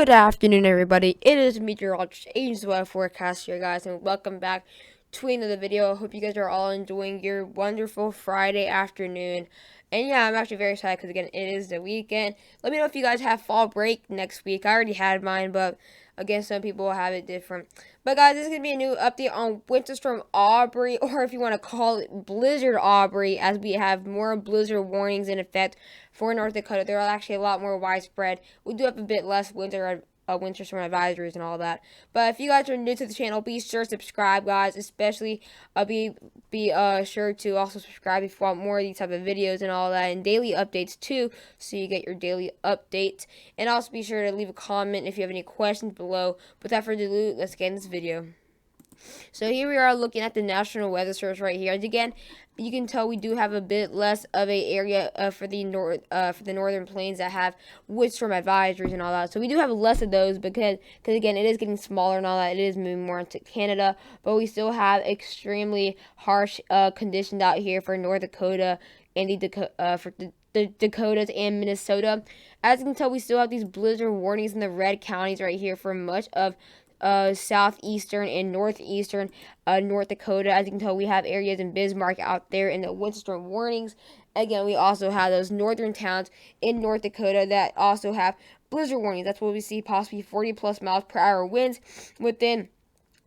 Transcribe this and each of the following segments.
Good afternoon, everybody. It is meteorologist Snowfall Forecast here, guys, and welcome back to another video. I hope you guys are all enjoying your wonderful Friday afternoon. And yeah, I'm actually very excited because, again, it is the weekend. Let me know if you guys have fall break next week. I already had mine, but again, some people have it different. But guys, this is going to be a new update on Winter Storm Aubrey, or if you want to call it Blizzard Aubrey, as we have more blizzard warnings in effect for North Dakota. They're actually a lot more widespread. We do have a bit less winter storm advisories and all that. But if you guys are new to the channel, be sure to subscribe, guys. Especially be sure to also subscribe if you want more of these type of videos and all that, and daily updates too, so you get your daily updates. And also be sure to leave a comment if you have any questions below. Without further ado, let's get in this video. So here we are looking at the National Weather Service right here. And again, you can tell we do have a bit less of a area for the northern plains that have windstorm advisories and all that. So we do have less of those because again, it is getting smaller and all that. It is moving more into Canada, but we still have extremely harsh conditions out here for North Dakota and the Dakotas and Minnesota. As you can tell, we still have these blizzard warnings in the red counties right here for much of southeastern and northeastern North Dakota. As you can tell, we have areas in Bismarck out there in the windstorm warnings. Again, we also have those northern towns in North Dakota that also have blizzard warnings. That's what we see, possibly 40 plus miles per hour winds within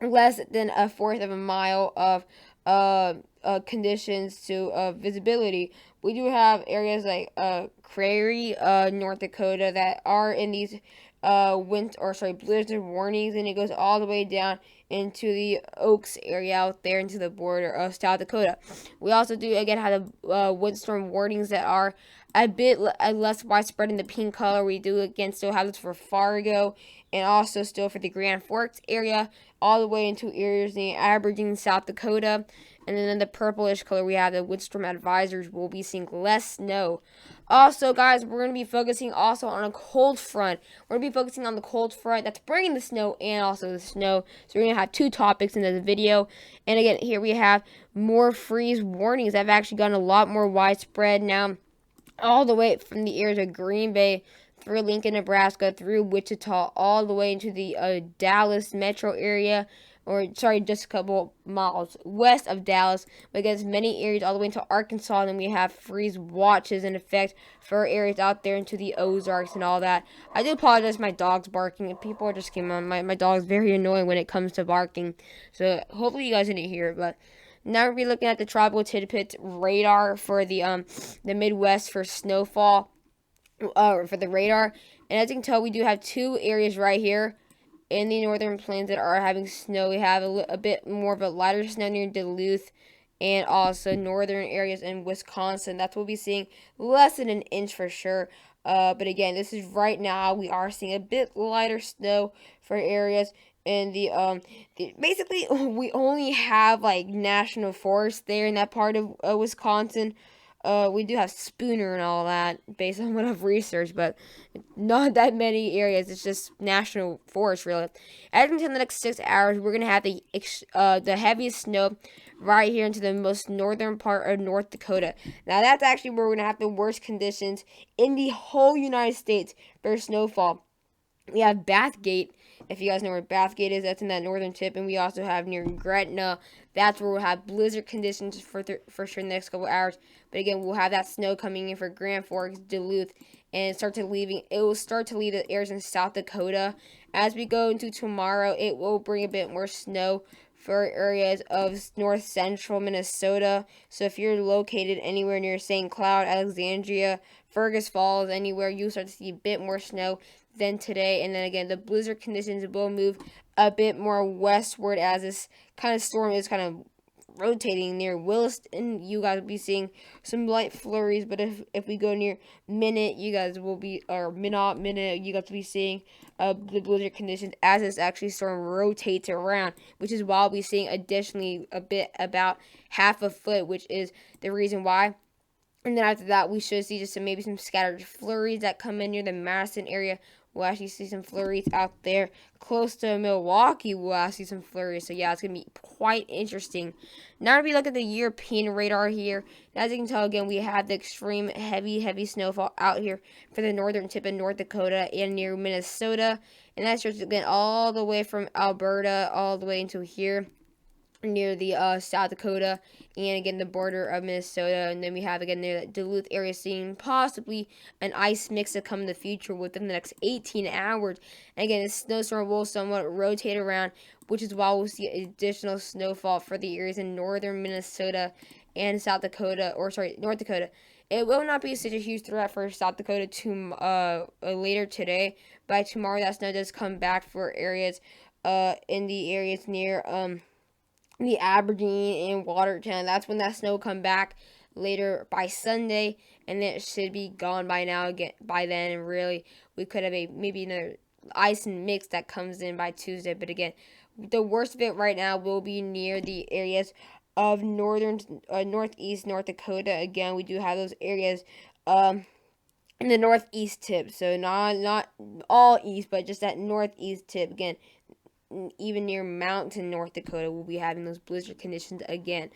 less than a fourth of a mile of conditions to visibility. We do have areas like Prairie, North Dakota, that are in these blizzard warnings, and it goes all the way down into the Oaks area out there into the border of South Dakota. We also do again have the windstorm warnings that are a bit less widespread in the pink color. We do again still have this for Fargo and also still for the Grand Forks area, all the way into areas in Aberdeen, South Dakota. And then in the purplish color, we have the windstorm advisories. We'll be seeing less snow. Also, guys, we're going to be focusing also on a cold front. We're going to be focusing on the cold front that's bringing the snow and also the snow. So we're going to have two topics in this video. And again, here we have more freeze warnings that have actually gotten a lot more widespread now, all the way from the areas of Green Bay through Lincoln, Nebraska, through Wichita, all the way into the Dallas metro area. Just a couple miles west of Dallas, but against many areas all the way into Arkansas. And then we have freeze watches in effect for areas out there into the Ozarks and all that. I do apologize, my dog's barking, and people are just came on. My dog's very annoying when it comes to barking, so hopefully you guys didn't hear it. But now we'll be looking at the tropical tidbits radar for the Midwest for snowfall, for the radar. And as you can tell, we do have two areas right here in the northern plains that are having snow. We have a bit more of a lighter snow near Duluth, and also northern areas in Wisconsin. That's what we'll be seeing, less than an inch for sure. But again, this is right now. We are seeing a bit lighter snow for areas in basically we only have like national forest there in that part of Wisconsin. We do have Spooner and all that based on what I've researched, but not that many areas. It's just national forest, really. As until the next 6 hours, we're gonna have the heaviest snow right here into the most northern part of North Dakota. Now that's actually where we're gonna have the worst conditions in the whole United States for snowfall. We have Bathgate. If you guys know where Bathgate is, that's in that northern tip. And we also have near Gretna. That's where we'll have blizzard conditions for sure in the next couple hours. But again, we'll have that snow coming in for Grand Forks, Duluth, and it will start to leave the areas in South Dakota. As we go into tomorrow, it will bring a bit more snow for areas of north central Minnesota. So if you're located anywhere near St. Cloud, Alexandria, Fergus Falls, anywhere, you'll start to see a bit more snow than today. And then again, the blizzard conditions will move a bit more westward as this kind of storm is kind of rotating near Williston. You guys will be seeing some light flurries, but if we go near Minute, you guys will be, or Minute, you guys will be seeing the blizzard conditions as this actually storm rotates around, which is why we'll be seeing additionally a bit about half a foot, which is the reason why And then after that, we should see just maybe some scattered flurries that come in near the Madison area. We'll actually see some flurries out there close to Milwaukee. We'll actually see some flurries. So yeah, it's gonna be quite interesting. Now we look at the European radar here. As you can tell, again, we have the extreme heavy snowfall out here for the northern tip of North Dakota and near Minnesota, and that starts again all the way from Alberta all the way into here near the South Dakota and again the border of Minnesota. And then we have again the Duluth area seeing possibly an ice mix to come in the future within the next 18 hours. And again, the snowstorm will somewhat rotate around, which is why we'll see additional snowfall for the areas in northern Minnesota and South Dakota, or sorry, North Dakota. It will not be such a huge threat for South Dakota to later today. By tomorrow, that snow does come back for areas in the areas near the Aberdeen and Watertown. That's when that snow come back later by Sunday, and then it should be gone by now again by then. And really, we could have maybe another ice and mix that comes in by Tuesday. But again, the worst of it right now will be near the areas of northern northeast North Dakota. Again, we do have those areas in the northeast tip, so not all east, but just that northeast tip. Again, even near Mountain, North Dakota, we'll be having those blizzard conditions again.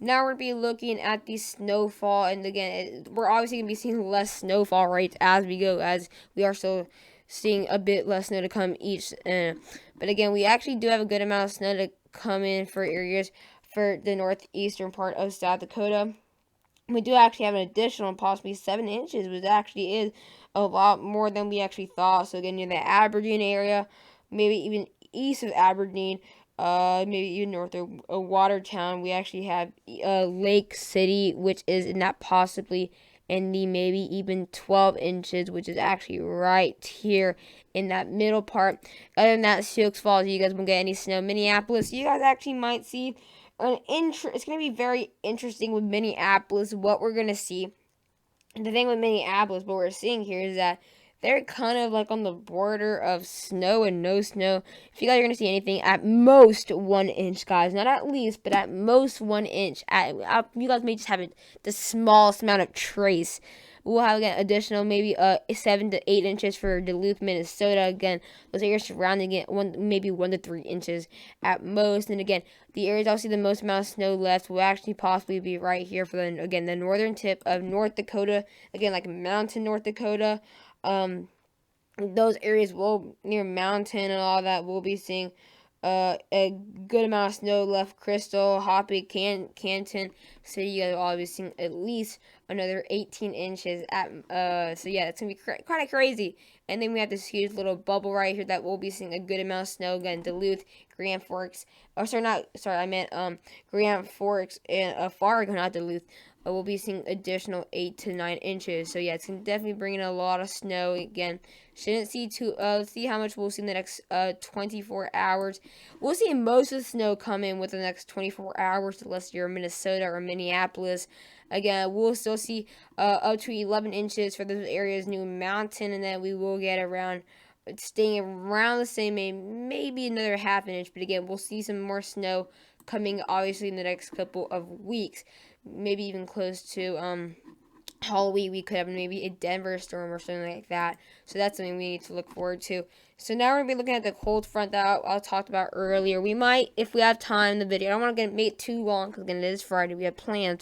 Now we're going to be looking at the snowfall, and again, we're obviously going to be seeing less snowfall rates as we go, as we are still seeing a bit less snow to come each. But again, we actually do have a good amount of snow to come in for areas for the northeastern part of South Dakota. We do actually have an additional possibly 7 inches, which actually is a lot more than we actually thought. So again, near the Aberdeen area, maybe even east of Aberdeen, maybe even north of Watertown, we actually have Lake City, which is in that possibly in the maybe even 12 inches, which is actually right here in that middle part. Other than that, Sioux Falls, you guys won't get any snow. Minneapolis, you guys actually might see it's going to be very interesting with Minneapolis, what we're going to see. And the thing with Minneapolis, what we're seeing here is that they're kind of like on the border of snow and no snow. If you guys are going to see anything, at most 1 inch, guys. Not at least, but at most 1 inch. You guys may just have the smallest amount of trace. We'll have, again, additional maybe 7 to 8 inches for Duluth, Minnesota. Again, those areas surrounding it, maybe 1 to 3 inches at most. And again, the areas I'll see the most amount of snow left will actually possibly be right here for, the northern tip of North Dakota. Again, like Mountain, North Dakota. Those areas will, near Mountain and all that, we'll be seeing a good amount of snow left. Crystal, Hoppy, Canton City, you guys will all be seeing at least another 18 inches at so yeah, it's gonna be kind of crazy. And then we have this huge little bubble right here that we'll be seeing a good amount of snow. Again, Duluth, Grand Forks, I meant Grand Forks and Fargo, not Duluth. We'll be seeing additional 8 to 9 inches. So yeah, it's gonna definitely bring in a lot of snow again. Shouldn't see let's see how much we'll see in the next 24 hours. We'll see most of the snow come in within the next 24 hours, unless you're in Minnesota or Minneapolis. Again, we'll still see up to 11 inches for those areas, New Mountain, and then we will get around, staying around the same, maybe another half an inch. But again, we'll see some more snow coming, obviously, in the next couple of weeks. Maybe even close to Halloween, we could have maybe a Denver storm or something like that. So that's something we need to look forward to. So now we're going to be looking at the cold front that I talked about earlier. We might, if we have time in the video, I don't want to make it too long because again, it is Friday, we have plans.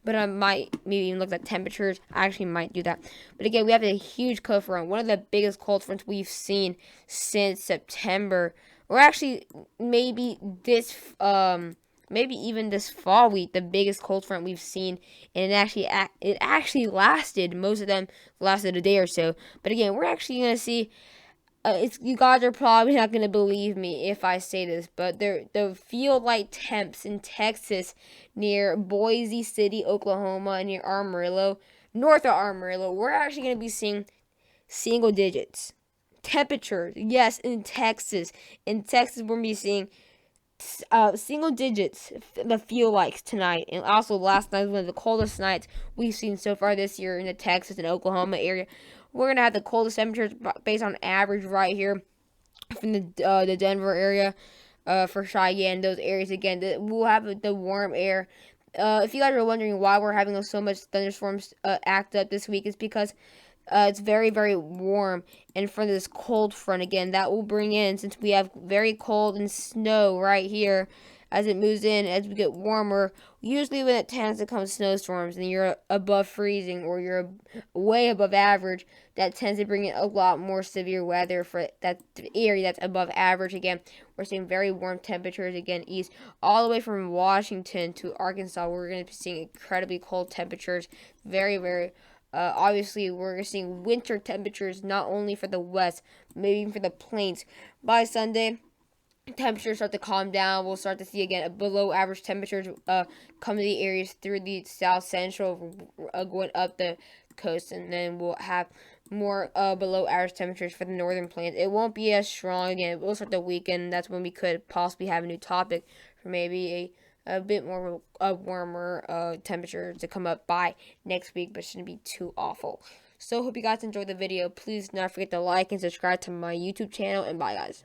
But I might maybe even look at temperatures. I actually might do that. But again, we have a huge cold front, one of the biggest cold fronts we've seen since September. Or actually, maybe even this fall week, the biggest cold front we've seen, and it actually lasted. Most of them lasted a day or so. But again, we're actually gonna see. You guys are probably not gonna believe me if I say this, but the field light temps in Texas, near Boise City, Oklahoma, and near Amarillo, north of Amarillo, we're actually gonna be seeing single digits temperatures. Yes, in Texas, we're gonna be seeing single digits, the feel like tonight. And also last night was one of the coldest nights we've seen so far this year in the Texas and Oklahoma area. We're gonna have the coldest temperatures based on average right here from the Denver area, for Cheyenne, those areas. Again, we'll have the warm air If you guys are wondering why we're having so much thunderstorms act up this week, it's because it's very, very warm, and for this cold front again, that will bring in, since we have very cold and snow right here, as it moves in, as we get warmer, usually when it tends to come snowstorms and you're above freezing or you're way above average, that tends to bring in a lot more severe weather for that area that's above average. Again, we're seeing very warm temperatures again east, all the way from Washington to Arkansas. We're going to be seeing incredibly cold temperatures, very, very obviously, we're seeing winter temperatures not only for the west, maybe even for the plains. By Sunday, temperatures start to calm down. We'll start to see again below average temperatures come to the areas through the south central, going up the coast, and then we'll have more below average temperatures for the northern plains. It won't be as strong again. It will start to weaken. That's when we could possibly have a new topic for maybe a bit more warmer temperature to come up by next week, but shouldn't be too awful. So hope you guys enjoyed the video. Please do not forget to like and subscribe to my YouTube channel, and bye guys.